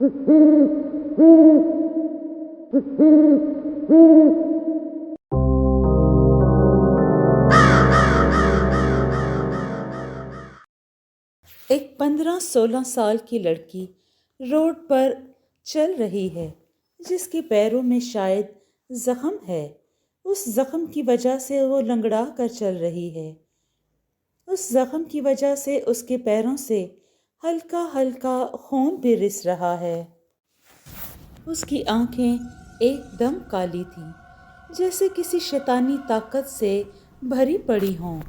ایک 15-16 سال کی لڑکی روڈ پر چل رہی ہے جس کے پیروں میں شاید زخم ہے۔ اس زخم کی وجہ سے وہ لنگڑا کر چل رہی ہے۔ اس زخم کی وجہ سے اس کے پیروں سے ہلکا ہلکا خون بھی رس رہا ہے۔ اس کی آنکھیں ایک دم کالی تھیں، جیسے کسی شیطانی طاقت سے بھری پڑی ہوں۔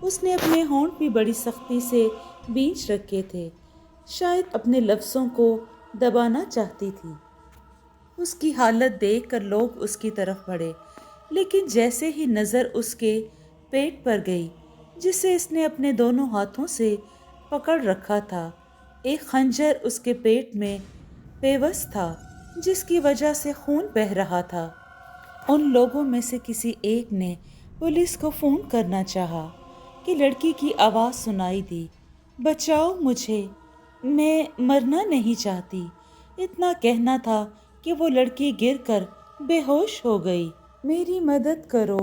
اس نے اپنے ہونٹ بھی بڑی سختی سے بینچ رکھے تھے، شاید اپنے لفظوں کو دبانا چاہتی تھی۔ اس کی حالت دیکھ کر لوگ اس کی طرف بڑھے، لیکن جیسے ہی نظر اس کے پیٹ پر گئی، جسے اس نے اپنے دونوں ہاتھوں سے پکڑ رکھا تھا، ایک خنجر اس کے پیٹ میں پیوست تھا، جس کی وجہ سے خون بہہ رہا تھا۔ ان لوگوں میں سے کسی ایک نے پولیس کو فون کرنا چاہا کہ لڑکی کی آواز سنائی دی، بچاؤ مجھے، میں مرنا نہیں چاہتی۔ اتنا کہنا تھا کہ وہ لڑکی گر کر بے ہوش ہو گئی۔ میری مدد کرو،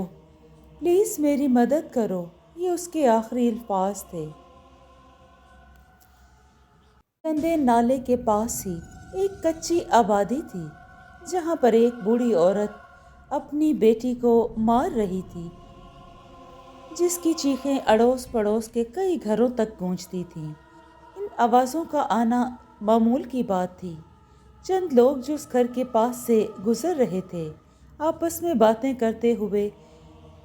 پلیز میری مدد کرو، یہ اس کے آخری الفاظ تھے۔ گندے نالے کے پاس ہی ایک کچی آبادی تھی، جہاں پر ایک بوڑھی عورت اپنی بیٹی کو مار رہی تھی، جس کی چیخیں اڑوس پڑوس کے کئی گھروں تک گونجتی تھیں۔ ان آوازوں کا آنا معمول کی بات تھی۔ چند لوگ جو اس گھر کے پاس سے گزر رہے تھے، آپس میں باتیں کرتے ہوئے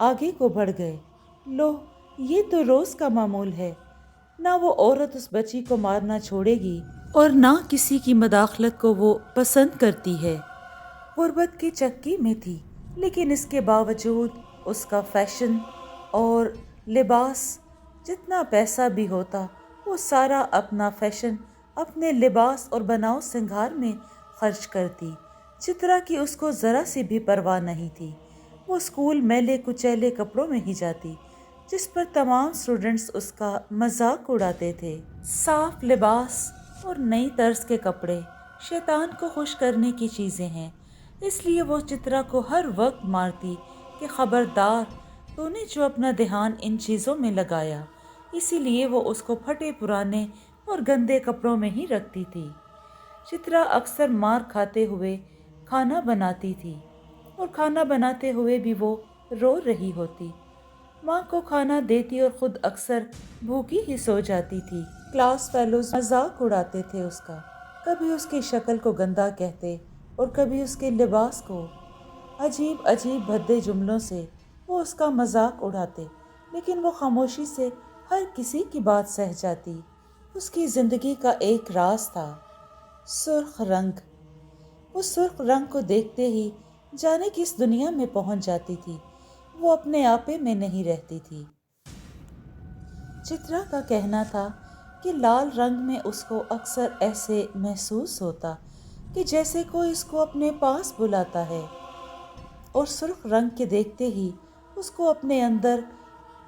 آگے کو بڑھ گئے۔ لو، یہ تو روز کا معمول ہے، نہ وہ عورت اس بچی کو مارنا چھوڑے گی اور نہ کسی کی مداخلت کو وہ پسند کرتی ہے۔ غربت کی چکی میں تھی، لیکن اس کے باوجود اس کا فیشن اور لباس، جتنا پیسہ بھی ہوتا وہ سارا اپنا فیشن اپنے لباس اور بناؤ سنگھار میں خرچ کرتی۔ چترا کی اس کو ذرا سی بھی پرواہ نہیں تھی۔ وہ اسکول میلے کچیلے کپڑوں میں ہی جاتی، جس پر تمام اسٹوڈنٹس اس کا مذاق اڑاتے تھے۔ صاف لباس اور نئی طرز کے کپڑے شیطان کو خوش کرنے کی چیزیں ہیں، اس لیے وہ چترا کو ہر وقت مارتی کہ خبردار، تو نے جو اپنا دھیان ان چیزوں میں لگایا۔ اسی لیے وہ اس کو پھٹے پرانے اور گندے کپڑوں میں ہی رکھتی تھی۔ چترا اکثر مار کھاتے ہوئے کھانا بناتی تھی، اور کھانا بناتے ہوئے بھی وہ رو رہی ہوتی۔ ماں کو کھانا دیتی اور خود اکثر بھوکی ہی سو جاتی تھی۔ کلاس فیلوز مذاق اڑاتے تھے اس کا، کبھی اس کی شکل کو گندا کہتے اور کبھی اس کے لباس کو۔ عجیب عجیب بھدے جملوں سے وہ اس کا مذاق اڑاتے، لیکن وہ خاموشی سے ہر کسی کی بات سہ جاتی۔ اس کی زندگی کا ایک راز تھا، سرخ رنگ۔ اس سرخ رنگ کو دیکھتے ہی جانے کس دنیا میں پہنچ جاتی تھی، وہ اپنے آپے میں نہیں رہتی تھی۔ چترا کا کہنا تھا کہ لال رنگ میں اس کو اکثر ایسے محسوس ہوتا کہ جیسے کوئی اس کو اپنے پاس بلاتا ہے، اور سرخ رنگ کے دیکھتے ہی اس کو اپنے اندر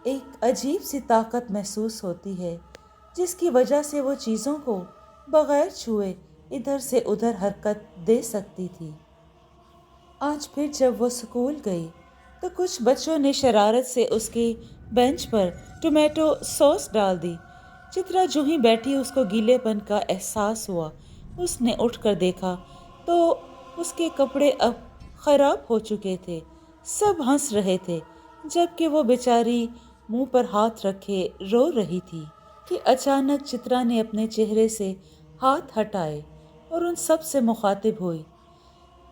ایک عجیب سی طاقت محسوس ہوتی ہے، جس کی وجہ سے وہ چیزوں کو بغیر چھوئے ادھر سے ادھر حرکت دے سکتی تھی۔ آج پھر جب وہ اسکول گئی تو کچھ بچوں نے شرارت سے اس کی بینچ پر ٹمیٹو سوس ڈال دی۔ چترا جو ہی بیٹھی اس کو گیلے پن کا احساس ہوا۔ اس نے اٹھ کر دیکھا تو اس کے کپڑے اب خراب ہو چکے تھے۔ سب ہنس رہے تھے، جبکہ وہ بیچاری منہ پر ہاتھ رکھے رو رہی تھی کہ اچانک چترا نے اپنے چہرے سے ہاتھ ہٹائے اور ان سب سے مخاطب ہوئی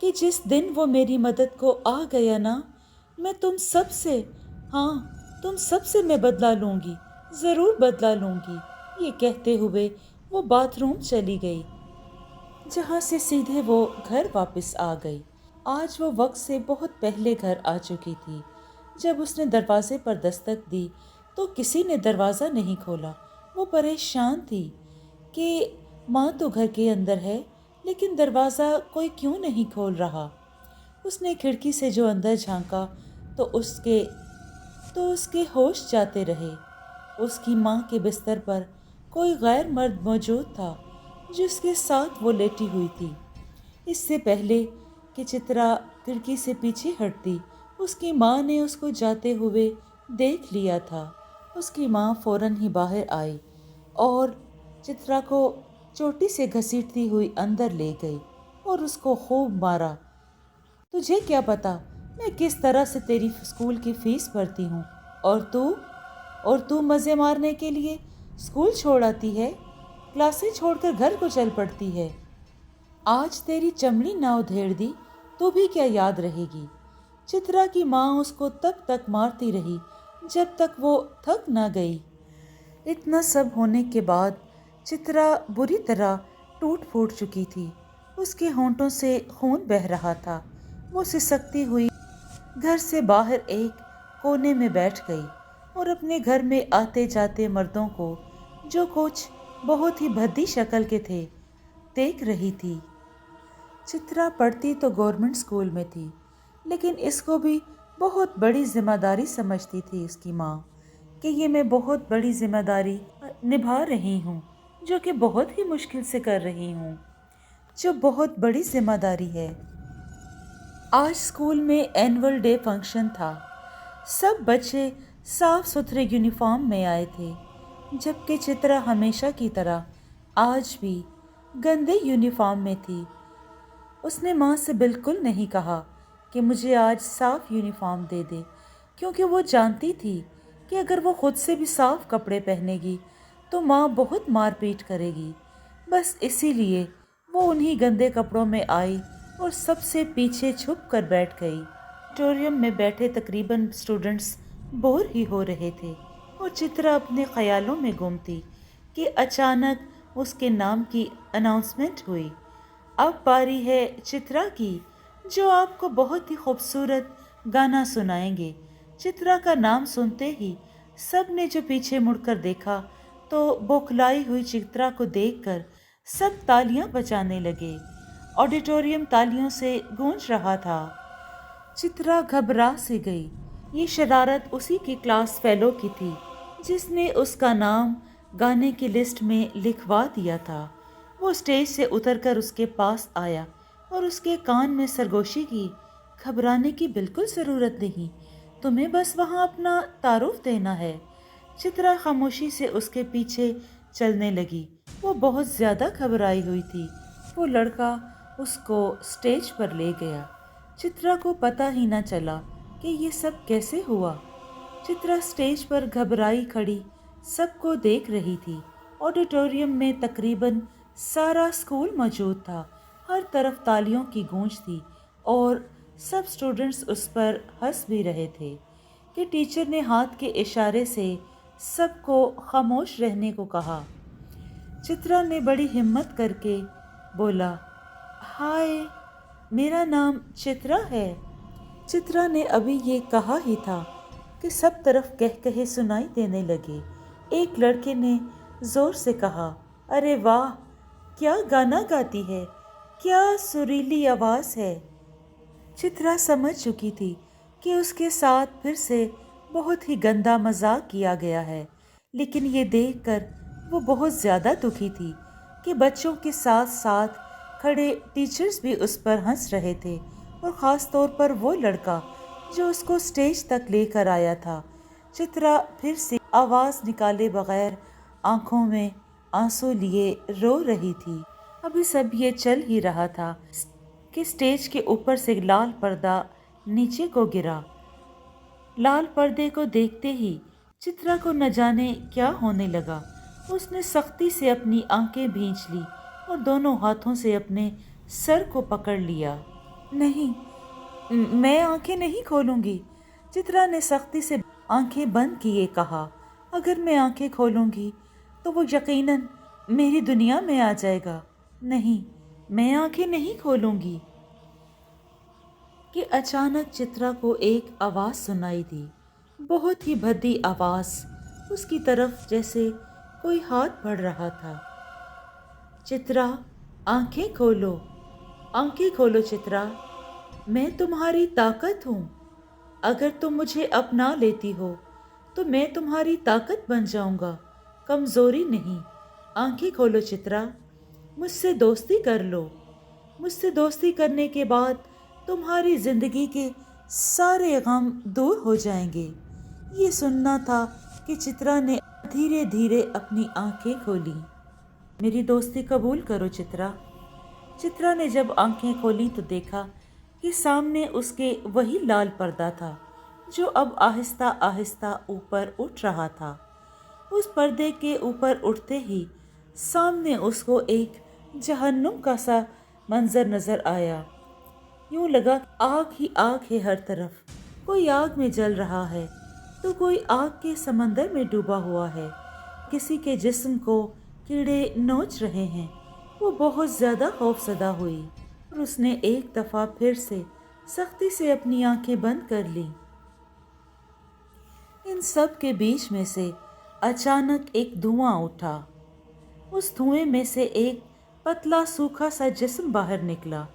کہ جس دن وہ میری مدد کو آ گیا نا، میں تم سب سے، ہاں تم سب سے میں بدلہ لوں گی، ضرور بدلہ لوں گی۔ یہ کہتے ہوئے وہ باتھ روم چلی گئی، جہاں سے سیدھے وہ گھر واپس آ گئی۔ آج وہ وقت سے بہت پہلے گھر آ چکی تھی۔ جب اس نے دروازے پر دستک دی تو کسی نے دروازہ نہیں کھولا۔ وہ پریشان تھی کہ ماں تو گھر کے اندر ہے، لیکن دروازہ کوئی کیوں نہیں کھول رہا۔ اس نے کھڑکی سے جو اندر جھانکا تو اس کے ہوش جاتے رہے۔ اس کی ماں کے بستر پر کوئی غیر مرد موجود تھا۔ जिसके साथ वो लेटी हुई थी। इससे पहले कि चित्रा खिड़की से पीछे हटती, उसकी माँ ने उसको जाते हुए देख लिया था। उसकी माँ फौरन ही बाहर आई और चित्रा को चोटी से घसीटती हुई अंदर ले गई और उसको खूब मारा। तुझे क्या पता मैं किस तरह से तेरी स्कूल की फीस भरती हूँ, और तू मज़े मारने के लिए स्कूल छोड़ आती है, क्लासें छोड़कर घर को चल पड़ती है। आज तेरी चमड़ी ना उधेड़ दी तो भी क्या याद रहेगी। चित्रा की माँ उसको तब तक मारती रही जब तक वो थक ना गई। इतना सब होने के बाद चित्रा बुरी तरह टूट फूट चुकी थी। उसके होंठों से खून बह रहा था। वो सिसकती हुई घर से बाहर एक कोने में बैठ गई और अपने घर में आते जाते मर्दों को, जो कुछ बहुत ही भद्दी शक्ल के थे, देख रही थी। चित्रा पढ़ती तो गवर्नमेंट स्कूल में थी, लेकिन इसको भी बहुत बड़ी जिम्मेदारी समझती थी उसकी माँ कि ये मैं बहुत बड़ी जिम्मेदारी निभा रही हूँ, जो कि बहुत ही मुश्किल से कर रही हूँ, जो बहुत बड़ी जिम्मेदारी है। आज स्कूल में एनुअल डे फंक्शन था। सब बच्चे साफ सुथरे यूनिफॉर्म में आए थे, जबकि चित्रा हमेशा की तरह आज भी गंदे यूनिफॉर्म में थी। उसने माँ से बिल्कुल नहीं कहा कि मुझे आज साफ यूनिफॉर्म दे दे, क्योंकि वो जानती थी कि अगर वो खुद से भी साफ कपड़े पहनेगी तो माँ बहुत मारपीट करेगी। बस इसीलिए वो उन्हीं गंदे कपड़ों में आई और सबसे पीछे छुप कर बैठ गई। ऑडिटोरियम में बैठे तकरीबन स्टूडेंट्स बोर ही हो रहे थे और चित्रा अपने ख्यालों में गुम थी कि अचानक उसके नाम की अनाउंसमेंट हुई। अब बारी है चित्रा की, जो आपको बहुत ही खूबसूरत गाना सुनाएंगे। चित्रा का नाम सुनते ही सब ने जो पीछे मुड़कर देखा तो बौखलाई हुई चित्रा को देखकर सब तालियां बजाने लगे। ऑडिटोरियम तालियों से गूंज रहा था। चित्रा घबरा सी गई। ये शरारत उसी की क्लास फेलो की थी जिसने उसका नाम गाने की लिस्ट में लिखवा दिया था। वो स्टेज से उतरकर उसके पास आया और उसके कान में सरगोशी की, घबराने की बिल्कुल ज़रूरत नहीं, तुम्हें बस वहाँ अपना तारुफ देना है। चित्रा खामोशी से उसके पीछे चलने लगी। वो बहुत ज़्यादा घबराई हुई थी। वो लड़का उसको स्टेज पर ले गया। चित्रा को पता ही न चला कि ये सब कैसे हुआ। चित्रा स्टेज पर घबराई खड़ी सबको देख रही थी। ऑडिटोरियम में तकरीबन सारा स्कूल मौजूद था। हर तरफ तालियों की गूंज थी और सब स्टूडेंट्स उस पर हंस भी रहे थे कि टीचर ने हाथ के इशारे से सबको खामोश रहने को कहा। चित्रा ने बड़ी हिम्मत करके बोला, हाय, मेरा नाम चित्रा है। चित्रा ने अभी ये कहा ही था कि सब तरफ कह कहे सुनाई देने लगे। एक लड़के ने जोर से कहा, अरे वाह, क्या गाना गाती है, क्या सुरीली आवाज़ है। चित्रा समझ चुकी थी कि उसके साथ फिर से बहुत ही गंदा मजाक किया गया है, लेकिन ये देखकर वो बहुत ज़्यादा दुखी थी कि बच्चों के साथ साथ खड़े टीचर्स भी उस पर हंस रहे थे, और ख़ास तौर पर वो लड़का जो उसको स्टेज तक लेकर आया था। चित्रा फिर से आवाज़ निकाले बगैर आंखों में आंसू लिए रो रही थी। अभी सब ये चल ही रहा था कि स्टेज के ऊपर से लाल पर्दा नीचे को गिरा। लाल पर्दे को देखते ही चित्रा को न जाने क्या होने लगा। उसने सख्ती से अपनी आंखें भींच ली और दोनों हाथों से अपने सर को पकड़ लिया। नहीं, मैं आंखें नहीं खोलूंगी। चित्रा ने सख्ती से आंखें बंद किए कहा, अगर मैं आंखें खोलूंगी तो वो यकीनन मेरी दुनिया में आ जाएगा। नहीं, मैं आंखें नहीं खोलूंगी। कि अचानक चित्रा को एक आवाज़ सुनाई दी, बहुत ही भद्दी आवाज़, उसकी तरफ जैसे कोई हाथ बढ़ रहा था। चित्रा, आंखें खोलो, आंखें खोलो चित्रा, मैं तुम्हारी ताकत हूँ। अगर तुम मुझे अपना लेती हो तो मैं तुम्हारी ताकत बन जाऊँगा, कमज़ोरी नहीं। आंखें खोलो चित्रा। मुझसे दोस्ती कर लो। मुझसे दोस्ती करने के बाद तुम्हारी जिंदगी के सारे गम दूर हो जाएंगे। ये सुनना था कि चित्रा ने धीरे धीरे अपनी आंखें खोली। मेरी दोस्ती कबूल करो चित्रा। चित्रा ने जब आंखें खोली तो देखा कि सामने उसके वही लाल पर्दा था जो अब आहिस्ता आहिस्ता यूपर उठ रहा था। उस पर्दे के ऊपर उठते ही सामने उसको एक जहन्नुम का सा मंजर नजर आया। यूं लगा आग ही आग है हर तरफ। कोई आग में जल रहा है तो कोई आग के समंदर में डूबा हुआ है। किसी के जिस्म को कीड़े नोच रहे हैं। वो बहुत ज्यादा खौफजदा हुई और उसने एक दफा फिर से सख्ती से अपनी आंखें बंद कर ली। इन सब के बीच में से अचानक एक धुआं उठा। उस धुएं में से एक पतला सूखा सा जिस्म बाहर निकला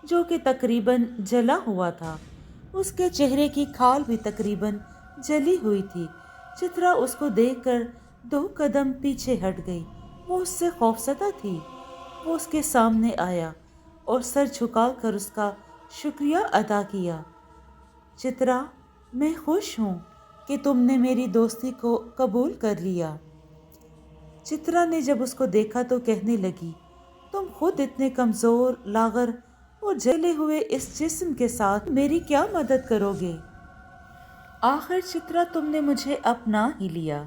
जो कि तकरीबन जला हुआ था। उसके चेहरे की खाल भी तकरीबन जली हुई थी। चित्रा उसको देखकर 2 कदम पीछे हट गई। वो उससे खौफजदा थी। वो उसके सामने आया और सर झुकाकर उसका शुक्रिया अदा किया। चित्रा, मैं खुश हूँ कि तुमने मेरी दोस्ती को कबूल कर लिया। चित्रा ने जब उसको देखा तो कहने लगी, तुम खुद इतने कमजोर, लागर और जले हुए इस जिस्म के साथ मेरी क्या मदद करोगे? आखिर चित्रा, तुमने मुझे अपना ही लिया,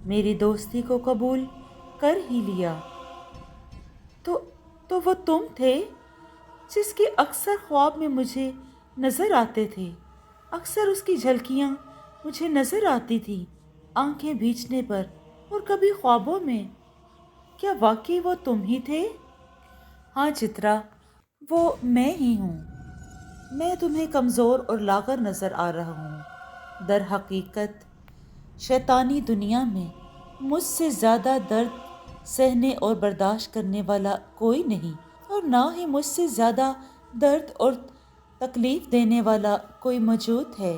मेरी दोस्ती को कबूल कर ही लिया। तो वो तुम थे जिसके अक्सर ख्वाब में मुझे नजर आते थे। अक्सर उसकी झलकियां मुझे नजर आती थी, आंखें भींचने पर और कभी ख्वाबों में। क्या वाकई वो तुम ही थे? हाँ चित्रा, वो मैं ही हूँ। मैं तुम्हें कमज़ोर और लागर नज़र आ रहा हूँ। दर हकीकत शैतानी दुनिया में मुझसे ज़्यादा दर्द सहने और बर्दाश्त करने वाला कोई नहीं, और ना ही मुझसे ज़्यादा दर्द और तकलीफ़ देने वाला कोई मौजूद है।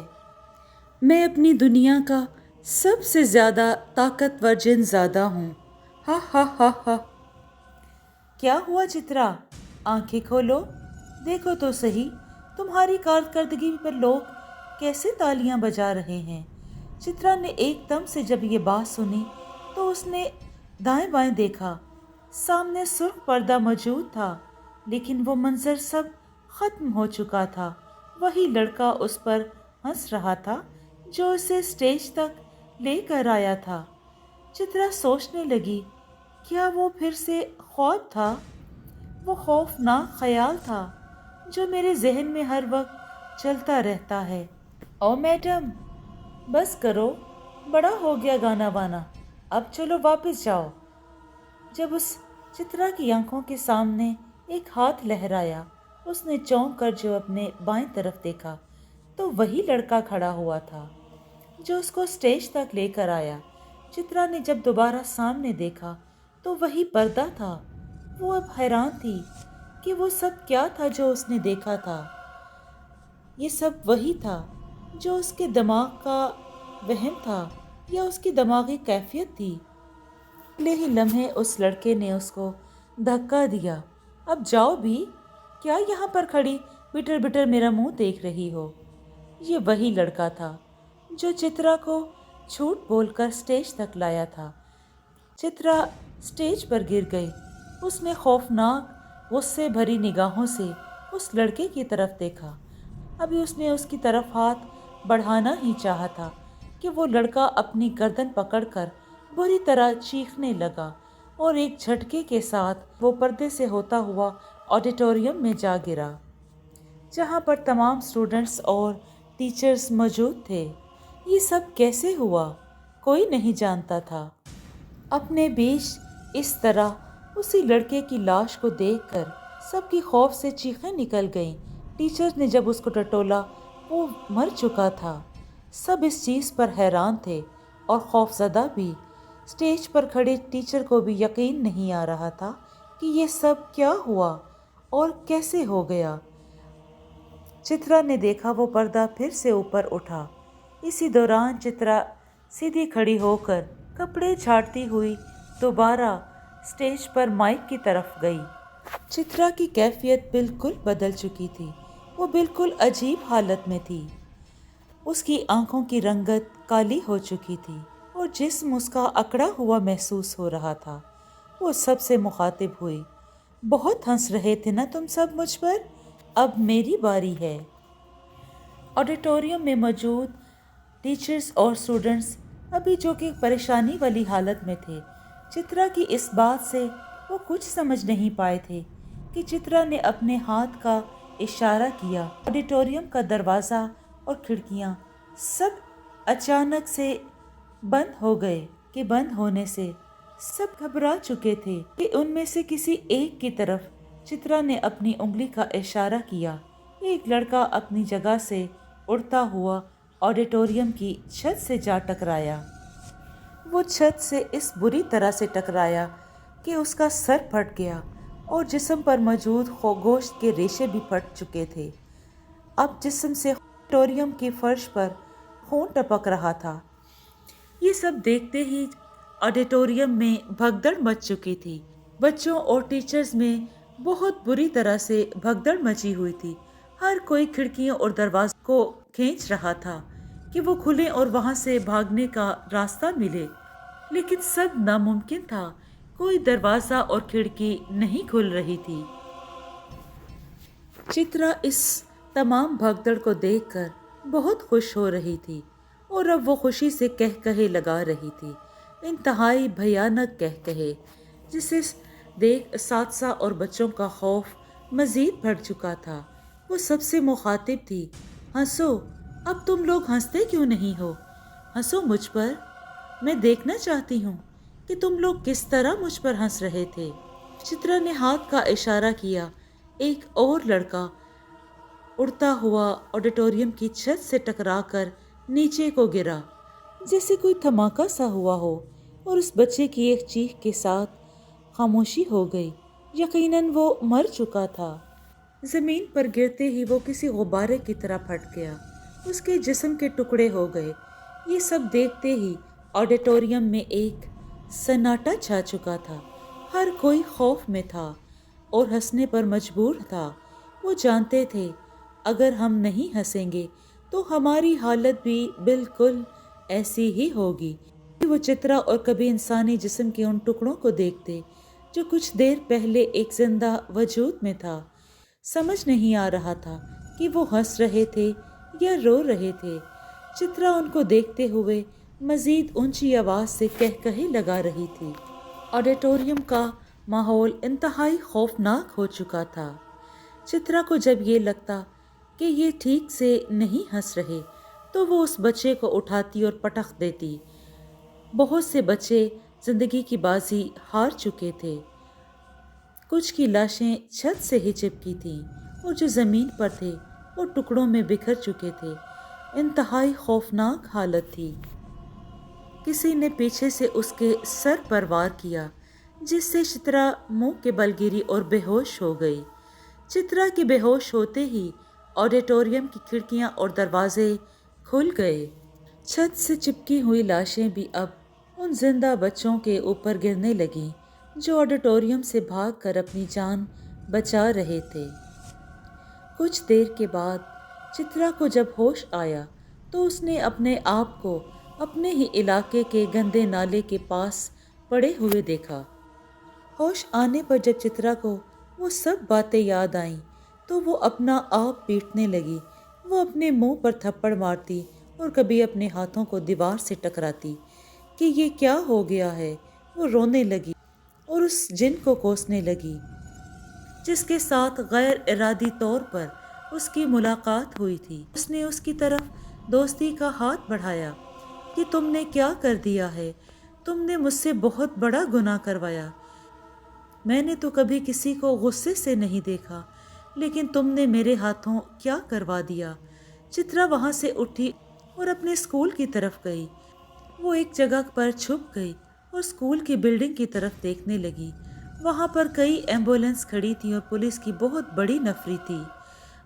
मैं अपनी दुनिया का सबसे ज़्यादा ताकतवर जिनज़ादा हूँ। हा हा हा हा। क्या हुआ चित्रा? आंखें खोलो, देखो तो सही तुम्हारी कारकर्दगी पर लोग कैसे तालियां बजा रहे हैं। चित्रा ने एकदम से जब ये बात सुनी तो उसने दाएं बाएं देखा। सामने सुर्ख पर्दा मौजूद था, लेकिन वो मंजर सब खत्म हो चुका था। वही लड़का उस पर हंस रहा था जो उसे स्टेज तक लेकर आया था। चित्रा सोचने लगी, क्या वो फिर से ख्वाब था? वो खौफनाक ख्याल था जो मेरे जहन में हर वक्त चलता रहता है। ओ मैडम, बस करो, बड़ा हो गया गाना बाना, अब चलो वापस जाओ। जब उस चित्रा की आंखों के सामने एक हाथ लहराया, उसने चौंक कर जो अपने बाएं तरफ देखा तो वही लड़का खड़ा हुआ था जो उसको स्टेज तक लेकर आया। चित्रा ने जब दोबारा सामने देखा तो वही पर्दा था। वो अब हैरान थी कि वो सब क्या था जो उसने देखा था। ये सब वही था जो उसके दिमाग का वहम था या उसकी दिमागी कैफियत थी। अगले ही लम्हे उस लड़के ने उसको धक्का दिया। अब जाओ भी, क्या यहाँ पर खड़ी बिटर बिटर मेरा मुंह देख रही हो? ये वही लड़का था जो चित्रा को झूठ बोलकर स्टेज तक लाया था। चित्रा स्टेज पर गिर गई। उसने खौफनाक गुस्से भरी निगाहों से उस लड़के की तरफ देखा। अभी उसने उसकी तरफ हाथ बढ़ाना ही चाहा था कि वो लड़का अपनी गर्दन पकड़कर बुरी तरह चीखने लगा और एक झटके के साथ वो पर्दे से होता हुआ ऑडिटोरियम में जा गिरा, जहाँ पर तमाम स्टूडेंट्स और टीचर्स मौजूद थे। ये सब कैसे हुआ, कोई नहीं जानता था। अपने बीच इस तरह उसी लड़के की लाश को देखकर सबकी खौफ से चीखें निकल गईं। टीचर ने जब उसको टटोला, वो मर चुका था। सब इस चीज़ पर हैरान थे और खौफजदा भी। स्टेज पर खड़े टीचर को भी यकीन नहीं आ रहा था कि ये सब क्या हुआ और कैसे हो गया। चित्रा ने देखा वो पर्दा फिर से ऊपर उठा। इसी दौरान चित्रा सीधी खड़ी होकर कपड़े झाड़ती हुई दोबारा स्टेज पर माइक की तरफ गई। चित्रा की कैफियत बिल्कुल बदल चुकी थी। वो बिल्कुल अजीब हालत में थी। उसकी आंखों की रंगत काली हो चुकी थी और जिस्म उसका अकड़ा हुआ महसूस हो रहा था। वो सबसे मुखातिब हुई। बहुत हंस रहे थे ना तुम सब मुझ पर, अब मेरी बारी है। ऑडिटोरियम में मौजूद टीचर्स और स्टूडेंट्स अभी जो कि परेशानी वाली हालत में थे। चित्रा की इस बात से वो कुछ समझ नहीं पाए थे कि चित्रा ने अपने हाथ का इशारा किया। ऑडिटोरियम का दरवाज़ा और खिड़कियाँ सब अचानक से बंद हो गए कि बंद होने से सब घबरा चुके थे कि उनमें से किसी एक की तरफ चित्रा ने अपनी उंगली का इशारा किया। एक लड़का अपनी जगह से उड़ता हुआ ऑडिटोरियम की छत से जा टकराया। वो छत से इस बुरी तरह से टकराया कि उसका सर फट गया और जिस्म पर मौजूद गोश्त के रेशे भी फट चुके थे। अब जिस्म से ऑडिटोरियम के फर्श पर खून टपक रहा था। ये सब देखते ही ऑडिटोरियम में भगदड़ मच चुकी थी। बच्चों और टीचर्स में बहुत बुरी तरह से भगदड़ मची हुई थी। हर कोई खिड़कियों और दरवाजों को खींच रहा था कि वो खुले और वहां से भागने का रास्ता मिले, लेकिन सब नामुमकिन था। कोई दरवाजा और खिड़की नहीं खुल रही थी। चित्रा इस तमाम भगदड़ को देखकर बहुत खुश हो रही थी और अब वो खुशी से कहकहे लगा रही थी, इंतहाई भयानक कहकहे, जिसे देख साथसा और बच्चों का खौफ मजीद बढ़ चुका था। वो सबसे मुखातिब थी, हंसो, अब तुम लोग हंसते क्यों नहीं हो? हंसो मुझ पर, मैं देखना चाहती हूँ कि तुम लोग किस तरह मुझ पर हंस रहे थे। चित्रा ने हाथ का इशारा किया। एक और लड़का उड़ता हुआ ऑडिटोरियम की छत से टकराकर नीचे को गिरा, जैसे कोई धमाका सा हुआ हो, और उस बच्चे की एक चीख के साथ खामोशी हो गई। यकीनन वो मर चुका था। जमीन पर गिरते ही वो किसी गुब्बारे की तरह फट गया। उसके जिस्म के टुकड़े हो गए। ये सब देखते ही ऑडिटोरियम में एक सन्नाटा छा चुका था। हर कोई खौफ में था और हंसने पर मजबूर था। वो जानते थे अगर हम नहीं हंसेंगे तो हमारी हालत भी बिल्कुल ऐसी ही होगी। वो चित्रा और कभी इंसानी जिस्म के उन टुकड़ों को देखते जो कुछ देर पहले एक जिंदा वजूद में था। समझ नहीं आ रहा था कि वो हंस रहे थे या रो रहे थे। चित्रा उनको देखते हुए मजीद ऊंची आवाज से कहकहे लगा रही थी। ऑडिटोरियम का माहौल इंतहाई खौफनाक हो चुका था। चित्रा को जब ये लगता कि ये ठीक से नहीं हंस रहे तो वो उस बच्चे को उठाती और पटक देती। बहुत से बच्चे जिंदगी की बाजी हार चुके थे। कुछ की लाशें छत से ही चिपकी थीं और जो ज़मीन पर थे वो टुकड़ों में बिखर चुके थे। इंतहाई खौफनाक हालत थी। किसी ने पीछे से उसके सर पर वार किया, जिससे चित्रा मुंह के बल गिरी और बेहोश हो गई। चित्रा के बेहोश होते ही ऑडिटोरियम की खिड़कियां और दरवाजे खुल गए। छत से चिपकी हुई लाशें भी अब उन जिंदा बच्चों के ऊपर गिरने लगीं जो ऑडिटोरियम से भागकर अपनी जान बचा रहे थे। कुछ देर के बाद चित्रा को जब होश आया तो उसने अपने आप को अपने ही इलाके के गंदे नाले के पास पड़े हुए देखा। होश आने पर जब चित्रा को वो सब बातें याद आईं तो वो अपना आप पीटने लगी। वो अपने मुंह पर थप्पड़ मारती और कभी अपने हाथों को दीवार से टकराती कि ये क्या हो गया है। वो रोने लगी और उस जिन को कोसने लगी जिसके साथ गैर इरादी तौर पर उसकी मुलाकात हुई थी। उसने उसकी तरफ दोस्ती का हाथ बढ़ाया कि तुमने क्या कर दिया है, तुमने मुझसे बहुत बड़ा गुनाह करवाया। मैंने तो कभी किसी को गुस्से से नहीं देखा, लेकिन तुमने मेरे हाथों क्या करवा दिया। चित्रा वहाँ से उठी और अपने स्कूल की तरफ गई। वो एक जगह पर छुप गई और स्कूल की बिल्डिंग की तरफ देखने लगी। वहाँ पर कई एम्बुलेंस खड़ी थी और पुलिस की बहुत बड़ी नफरी थी।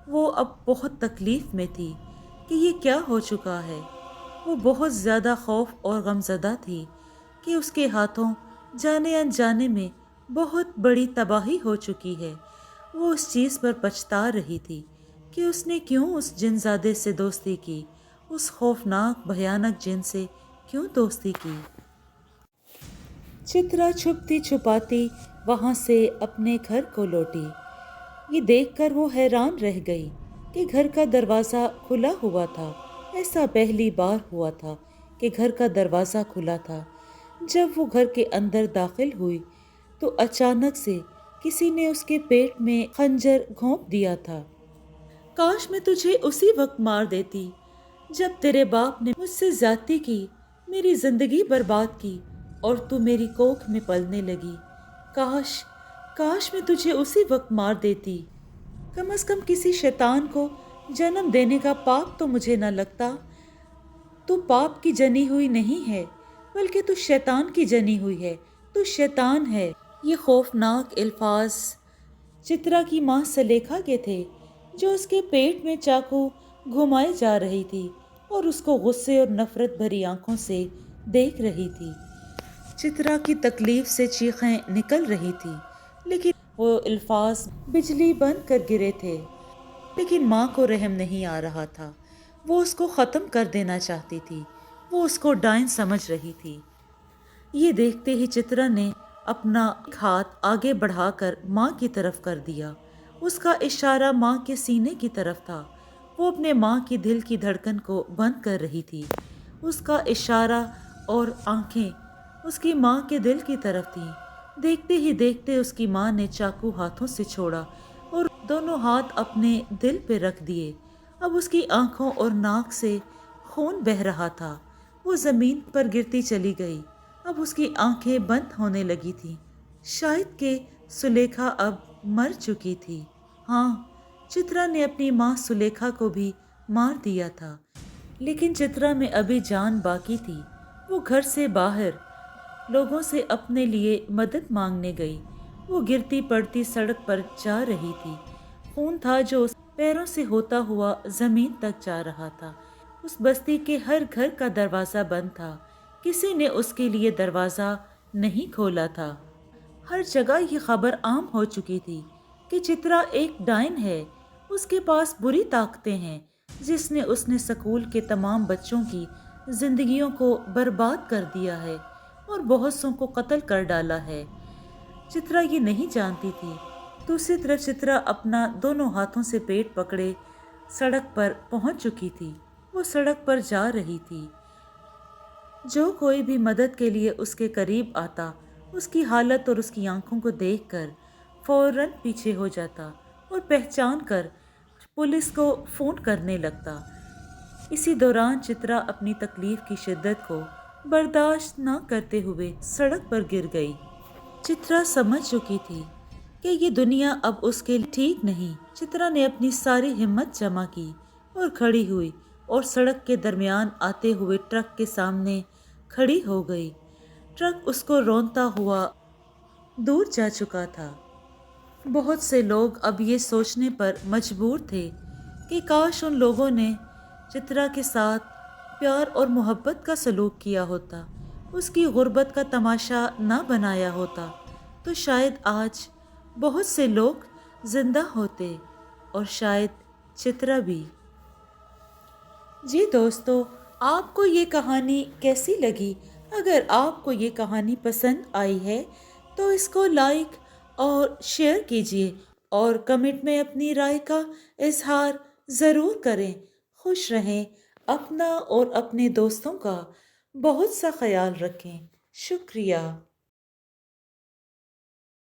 वो अब बहुत तकलीफ में थी कि ये क्या हो चुका है। वो बहुत ज़्यादा खौफ और गमज़दा थी कि उसके हाथों जाने अनजाने में بہت بڑی تباہی ہو چکی ہے۔ وہ اس چیز پر پچھتا رہی تھی کہ اس نے کیوں اس جن زادے سے دوستی کی، اس خوفناک بھیانک جن سے کیوں دوستی کی۔ چترا چھپتی چھپاتی وہاں سے اپنے گھر کو لوٹی۔ یہ دیکھ کر وہ حیران رہ گئی کہ گھر کا دروازہ کھلا ہوا تھا۔ ایسا پہلی بار ہوا تھا کہ گھر کا دروازہ کھلا تھا۔ جب وہ گھر کے اندر داخل ہوئی تو اچانک سے کسی نے اس کے پیٹ میں خنجر گھونپ دیا تھا۔ کاش میں تجھے اسی وقت مار دیتی جب تیرے باپ نے مجھ سے زیادتی کی، میری زندگی برباد کی اور تو میری کوکھ میں پلنے لگی۔ کاش میں تجھے اسی وقت مار دیتی۔ کم از کم کسی شیطان کو جنم دینے کا پاپ تو مجھے نہ لگتا۔ تو پاپ کی جنی ہوئی نہیں ہے بلکہ تو شیطان کی جنی ہوئی ہے، تو شیطان ہے۔ یہ خوفناک الفاظ چترا کی ماں سلیکھا کے تھے، جو اس کے پیٹ میں چاقو گھمائے جا رہی تھی اور اس کو غصے اور نفرت بھری آنکھوں سے دیکھ رہی تھی۔ چترا کی تکلیف سے چیخیں نکل رہی تھی، لیکن وہ الفاظ بجلی بن کر گرے تھے۔ لیکن ماں کو رحم نہیں آ رہا تھا۔ وہ اس کو ختم کر دینا چاہتی تھی۔ وہ اس کو ڈائن سمجھ رہی تھی۔ یہ دیکھتے ہی چترا نے اپنا ہاتھ آگے بڑھا کر ماں کی طرف کر دیا۔ اس کا اشارہ ماں کے سینے کی طرف تھا۔ وہ اپنے ماں کی دل کی دھڑکن کو بند کر رہی تھی۔ اس کا اشارہ اور آنکھیں اس کی ماں کے دل کی طرف تھیں۔ دیکھتے ہی دیکھتے اس کی ماں نے چاقو ہاتھوں سے چھوڑا اور دونوں ہاتھ اپنے دل پہ رکھ دیے۔ اب اس کی آنکھوں اور ناک سے خون بہہ رہا تھا۔ وہ زمین پر گرتی چلی گئی۔ اب اس کی آنکھیں بند ہونے لگی تھیں۔ شاید کہ سلیکھا اب مر چکی تھی۔ ہاں، چترا نے اپنی ماں سلیکھا کو بھی مار دیا تھا، لیکن چترا میں ابھی جان باقی تھی۔ وہ گھر سے باہر لوگوں سے اپنے لیے مدد مانگنے گئی۔ وہ گرتی پڑتی سڑک پر جا رہی تھی۔ خون تھا جو اس پیروں سے ہوتا ہوا زمین تک جا رہا تھا۔ اس بستی کے ہر گھر کا دروازہ بند تھا۔ کسی نے اس کے لیے دروازہ نہیں کھولا تھا۔ ہر جگہ یہ خبر عام ہو چکی تھی کہ چترا ایک ڈائن ہے۔ اس کے پاس بری طاقتیں ہیں، جس نے سکول کے تمام بچوں کی زندگیوں کو برباد کر دیا ہے اور بہت سوں کو قتل کر ڈالا ہے۔ چترا یہ نہیں جانتی تھی۔ دوسری طرف چترا اپنا دونوں ہاتھوں سے پیٹ پکڑے سڑک پر پہنچ چکی تھی۔ وہ سڑک پر جا رہی تھی۔ جو کوئی بھی مدد کے لیے اس کے قریب آتا، اس کی حالت اور اس کی آنکھوں کو دیکھ کر فوراً پیچھے ہو جاتا اور پہچان کر پولیس کو فون کرنے لگتا۔ اسی دوران چترا اپنی تکلیف کی شدت کو برداشت نہ کرتے ہوئے سڑک پر گر گئی۔ چترا سمجھ چکی تھی کہ یہ دنیا اب اس کے لیے ٹھیک نہیں۔ چترا نے اپنی ساری ہمت جمع کی اور کھڑی ہوئی اور سڑک کے درمیان آتے ہوئے ٹرک کے سامنے کھڑی ہو گئی۔ ٹرک اس کو رونتا ہوا دور جا چکا تھا۔ بہت سے لوگ اب یہ سوچنے پر مجبور تھے کہ کاش ان لوگوں نے چترا کے ساتھ پیار اور محبت کا سلوک کیا ہوتا، اس کی غربت کا تماشا نہ بنایا ہوتا، تو شاید آج بہت سے لوگ زندہ ہوتے اور شاید چترا بھی۔ جی دوستو، آپ کو یہ کہانی کیسی لگی؟ اگر آپ کو یہ کہانی پسند آئی ہے تو اس کو لائک اور شیئر کیجیے اور کمنٹ میں اپنی رائے کا اظہار ضرور کریں۔ خوش رہیں، اپنا اور اپنے دوستوں کا بہت سا خیال رکھیں۔ شکریہ۔